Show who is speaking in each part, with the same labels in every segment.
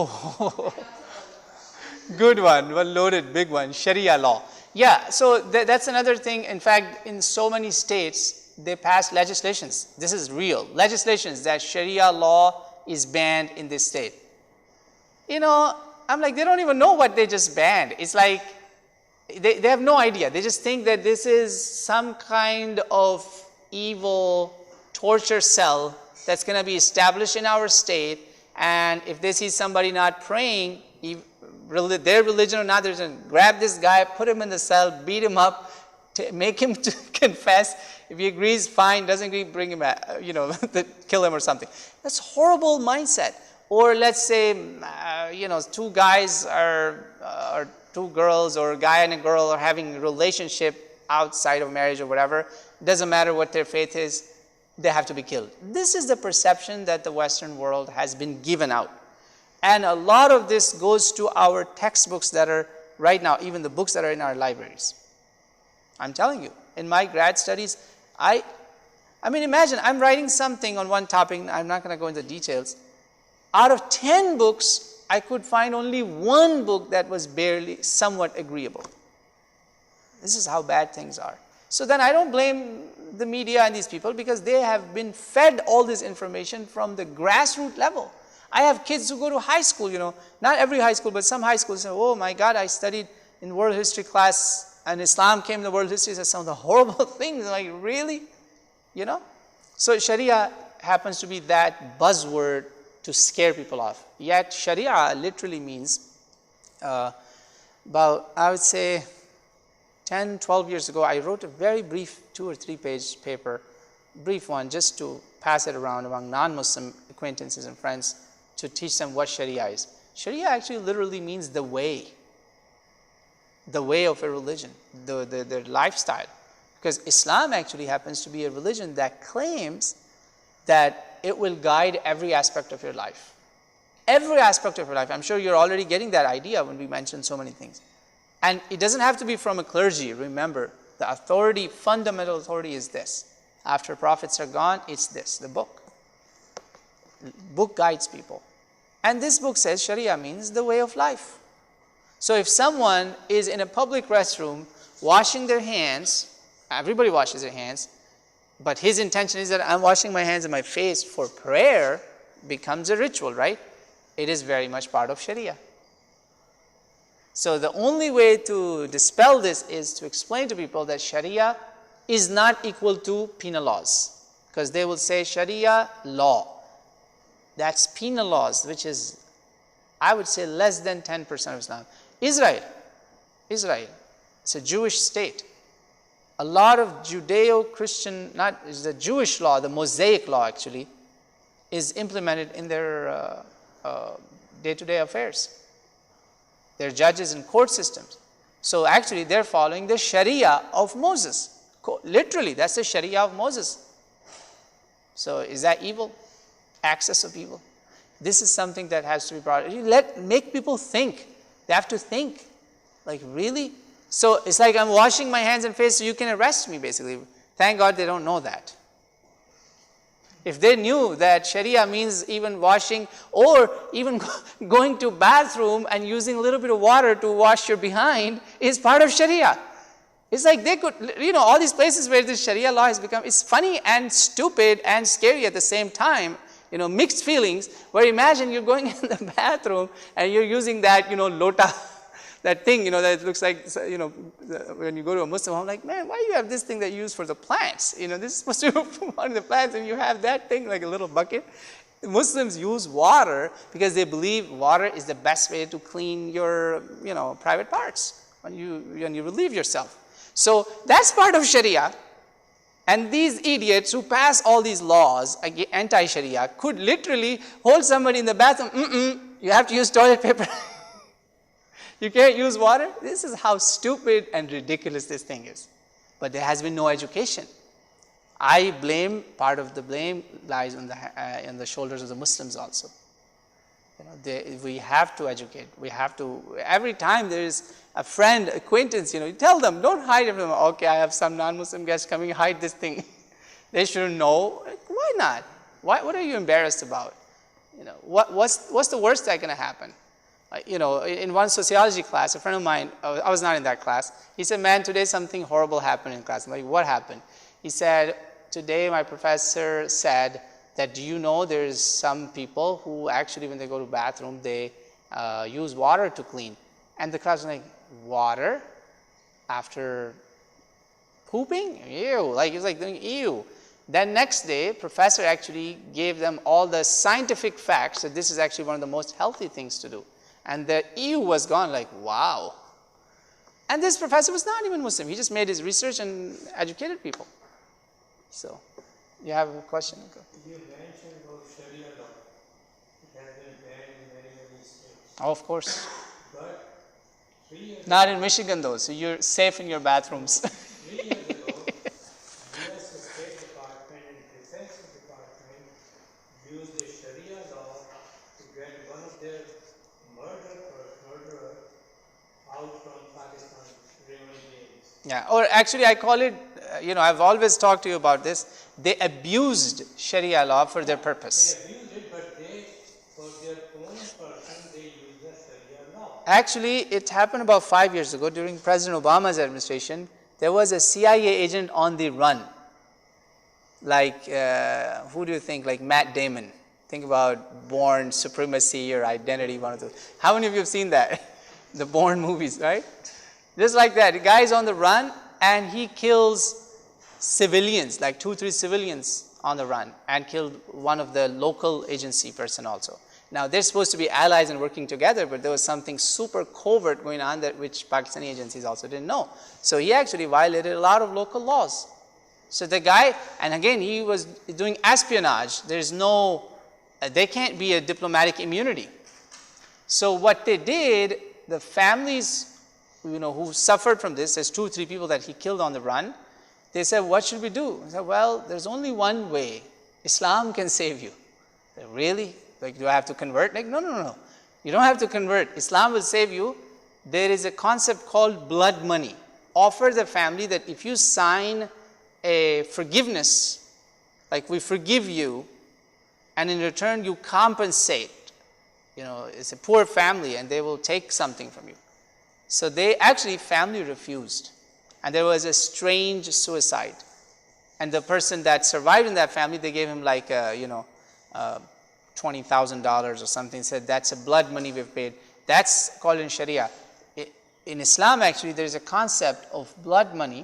Speaker 1: Oh, good one, well loaded, big one, Sharia law. Yeah, so that's another thing. In fact, in so many states, they pass legislations. This is real. Legislations that Sharia law is banned in this state. You know, I'm like, they don't even know what they just banned. It's like, they have no idea. They just think that this is some kind of evil torture cell that's going to be established in our state. And if they see somebody not praying, their religion or not, they're going to grab this guy, put him in the cell, beat him up, make him to confess. If he agrees, fine. Doesn't agree, bring him back, kill him or something. That's a horrible mindset. Or let's say, two guys or two girls, or a guy and a girl are having a relationship outside of marriage or whatever. Doesn't matter what their faith is, they have to be killed. This is the perception that the Western world has been given out. And a lot of this goes to our textbooks that are right now, even the books that are in our libraries. I'm telling you, in my grad studies, I mean, imagine I'm writing something on one topic. I'm not going to go into details. Out of 10 books, I could find only one book that was barely somewhat agreeable. This is how bad things are. So then I don't blame the media and these people, because they have been fed all this information from the grassroots level. I have kids who go to high school, not every high school, but some high schools say, oh my God, I studied in world history class and Islam came to world history, says some of the horrible things. I'm like, really? So Sharia happens to be that buzzword to scare people off. Yet Sharia literally means, about, I would say, 10, 12 years ago, I wrote a very brief 2 or 3 page paper, brief one, just to pass it around among non-Muslim acquaintances and friends to teach them what Sharia is. Sharia actually literally means the way of a religion, the lifestyle. Because Islam actually happens to be a religion that claims that it will guide every aspect of your life. Every aspect of your life. I'm sure you're already getting that idea when we mention so many things. And it doesn't have to be from a clergy. Remember, the authority, fundamental authority is this. After prophets are gone, it's this, the book. The book guides people. And this book says Sharia means the way of life. So if someone is in a public restroom washing their hands, everybody washes their hands, but his intention is that I'm washing my hands and my face for prayer, becomes a ritual, right? It is very much part of Sharia. So the only way to dispel this is to explain to people that Sharia is not equal to penal laws. Because they will say Sharia law. That's penal laws, which is, I would say, less than 10% of Islam. Israel, it's a Jewish state. A lot of Judeo-Christian, not is the Jewish law, the Mosaic law actually, is implemented in their day-to-day affairs. Their judges and court systems. So actually they're following the Sharia of Moses. Literally, that's the Sharia of Moses. So is that evil? Access of evil? This is something that has to be brought. Make people think. They have to think. Like, really? So it's like I'm washing my hands and face so you can arrest me, basically. Thank God they don't know that. If they knew that Sharia means even washing or even going to bathroom and using a little bit of water to wash your behind is part of Sharia. It's like they could, all these places where this Sharia law has become, it's funny and stupid and scary at the same time, mixed feelings, where imagine you're going in the bathroom and you're using that, lota, that thing, that looks like, when you go to a Muslim home, like, man, why do you have this thing that you use for the plants? This is supposed to be for the plants, and you have that thing like a little bucket. Muslims use water because they believe water is the best way to clean your, private parts when you relieve yourself. So that's part of Sharia. And these idiots who pass all these laws, anti-Sharia, could literally hold somebody in the bathroom, you have to use toilet paper. You can't use water? This is how stupid and ridiculous this thing is. But there has been no education. I blame, part of the blame lies on the shoulders of the Muslims also. We have to educate. We have to, every time there is a friend, acquaintance, you tell them, don't hide it from them. Okay, I have some non-Muslim guests coming, hide this thing. They shouldn't know. Why not? What are you embarrassed about? What's the worst that going to happen? In one sociology class, a friend of mine, I was not in that class, he said, man, today something horrible happened in class. I'm like, what happened? He said, today my professor said that, do you know there's some people who actually when they go to the bathroom, they use water to clean. And the class was like, water? After pooping? Ew. It's like doing ew. Then next day, professor actually gave them all the scientific facts that this is actually one of the most healthy things to do. And the ew was gone, like, wow. And this professor was not even Muslim. He just made his research and educated people. So, you have a question?
Speaker 2: You mentioned about Sharia law. It has been banned in many states.
Speaker 1: Oh, of course.
Speaker 2: But 3 years
Speaker 1: Not in Michigan, though, so you're safe in your bathrooms.
Speaker 2: 3 years ago, U.S. State Department and Defense Department used the Sharia law to get one of their murderer out from Pakistan remains.
Speaker 1: Yeah, or actually I call it, I've always talked to you about this. They abused Sharia law for their purpose.
Speaker 2: They abused it, but for their own person, they used the Sharia law.
Speaker 1: Actually, it happened about 5 years ago during President Obama's administration. There was a CIA agent on the run. Like, who do you think? Like Matt Damon. Think about Bourne, Supremacy, or Identity, one of those. How many of you have seen that? The Bourne movies, right? Just like that. The guy's on the run and he kills civilians, like 2-3 civilians on the run, and killed one of the local agency person also. Now, they're supposed to be allies and working together, but there was something super covert going on that which Pakistani agencies also didn't know. So he actually violated a lot of local laws. So the guy, and again, he was doing espionage. There's no, there can't be a diplomatic immunity. So what they did, the families, who suffered from this, there's 2-3 people that he killed on the run. They said, what should we do? I said, well, there's only one way. Islam can save you. I said, really? Like, do I have to convert? Like, no. You don't have to convert. Islam will save you. There is a concept called blood money. Offer the family that if you sign a forgiveness, like we forgive you, and in return you compensate. It's a poor family and they will take something from you. So they actually, family refused. And there was a strange suicide. And the person that survived in that family, they gave him like, $20,000 or something, said that's a blood money we've paid. That's called in Sharia. In Islam, actually, there's a concept of blood money.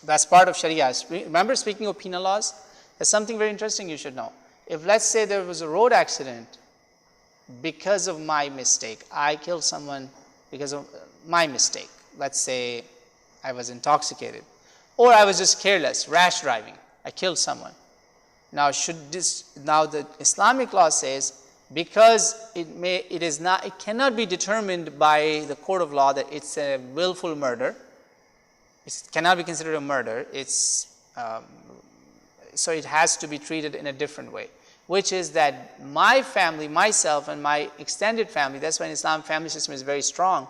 Speaker 1: That's part of Sharia. Remember, speaking of penal laws, there's something very interesting you should know. If, let's say, there was a road accident because of my mistake, I killed someone because of my mistake. Let's say I was intoxicated, or I was just careless, rash driving. I killed someone. Now, the Islamic law says, because it cannot be determined by the court of law that it's a willful murder. It cannot be considered a murder. So it has to be treated in a different way, which is that my family, myself, and my extended family, that's why in Islam family system is very strong.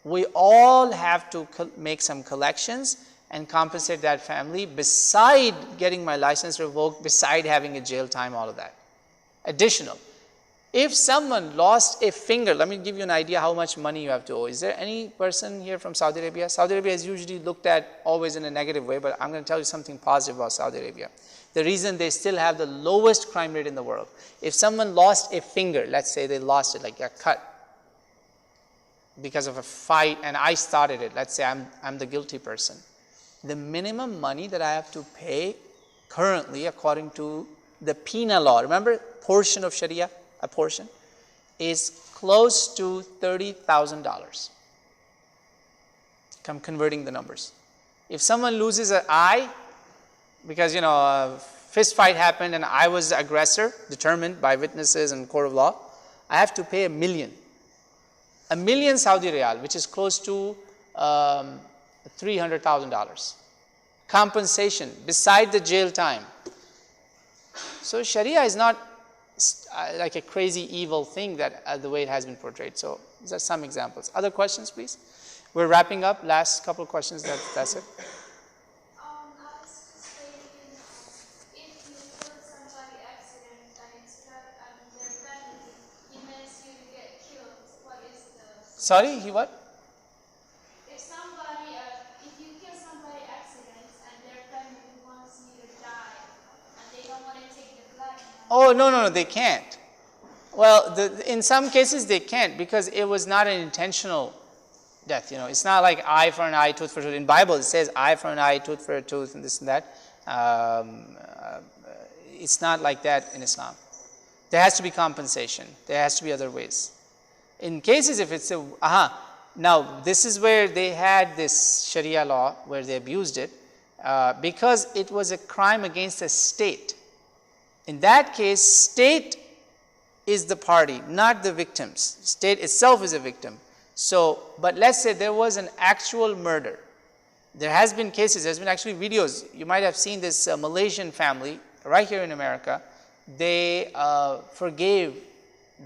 Speaker 1: We all have to make some collections and compensate that family beside getting my license revoked, beside having a jail time, all of that. Additional. If someone lost a finger, let me give you an idea how much money you have to owe. Is there any person here from Saudi Arabia? Saudi Arabia is usually looked at always in a negative way, but I'm going to tell you something positive about Saudi Arabia. The reason they still have the lowest crime rate in the world. If someone lost a finger, let's say they lost it, like a cut, because of a fight and I started it, let's say I'm the guilty person. The minimum money that I have to pay currently, according to the penal law, remember portion of Sharia, a portion, is close to $30,000. I'm converting the numbers. If someone loses an eye, because a fist fight happened and I was the aggressor, determined by witnesses and court of law, I have to pay $1 million. $1 million Saudi Riyal, which is close to $300,000. Compensation beside the jail time. So Sharia is not like a crazy evil thing that the way it has been portrayed. So these are some examples. Other questions, please? We're wrapping up. Last couple of questions. That's it.
Speaker 3: I was just thinking, if you kill somebody accident and instead
Speaker 1: Sorry, he what?
Speaker 3: If somebody, if you kill somebody accidents and their family wants you to die and they don't want to take the blood.
Speaker 1: Oh, no, they can't. Well, in some cases they can't because it was not an intentional death. It's not like eye for an eye, tooth for tooth. In Bible it says eye for an eye, tooth for a tooth, and this and that. It's not like that in Islam. There has to be compensation. There has to be other ways. In cases if it's now this is where they had this Sharia law where they abused it because it was a crime against the state. In that case, state is the party, not the victims. State itself is a victim. So, but let's say there was an actual murder. There has been cases, there's been actually videos. You might have seen this Malaysian family right here in America. They forgave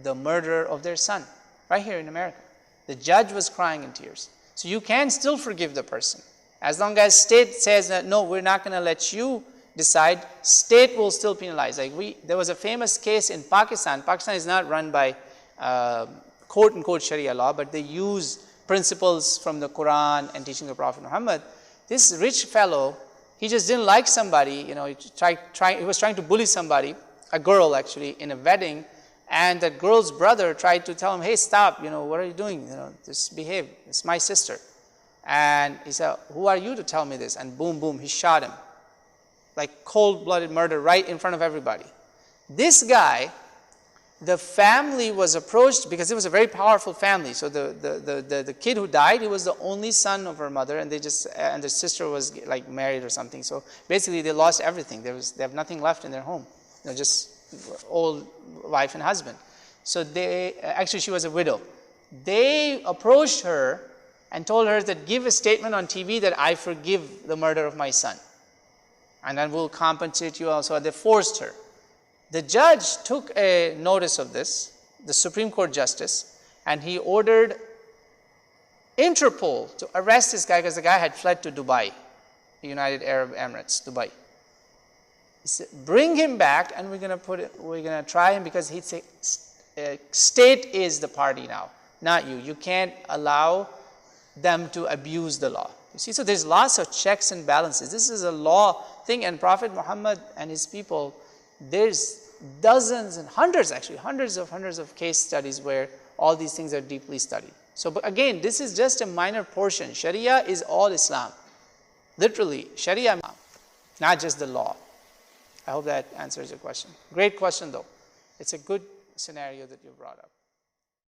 Speaker 1: the murder of their son right here in America. The judge was crying in tears. So you can still forgive the person. As long as state says that, no, we're not going to let you decide, state will still penalize. There was a famous case in Pakistan. Pakistan is not run by quote-unquote Sharia law, but they use principles from the Quran and teaching of Prophet Muhammad. This rich fellow, he just didn't like somebody, he was trying to bully somebody, a girl actually, in a wedding, and that girl's brother tried to tell him, hey, stop, what are you doing? Just behave, it's my sister. And he said, who are you to tell me this? And boom, boom, he shot him. Like cold-blooded murder right in front of everybody. This guy, the family was approached because it was a very powerful family. So the kid who died, he was the only son of her mother, and and the sister was like married or something. So basically, they lost everything. They have nothing left in their home. Just old wife and husband. So actually she was a widow. They approached her and told her that give a statement on TV that I forgive the murder of my son. And then we'll compensate you also. They forced her. The judge took a notice of this, the Supreme Court justice, and he ordered Interpol to arrest this guy because the guy had fled to Dubai, the United Arab Emirates, Dubai. He said, bring him back, and we're gonna try him because he'd say, state is the party now, not you. You can't allow them to abuse the law. You see, so there's lots of checks and balances. This is a law thing, and Prophet Muhammad and his people, there's dozens and hundreds of case studies where all these things are deeply studied. So, but again, this is just a minor portion. Sharia is all Islam. Literally, Sharia, not just the law. I hope that answers your question. Great question though. It's a good scenario that you brought up.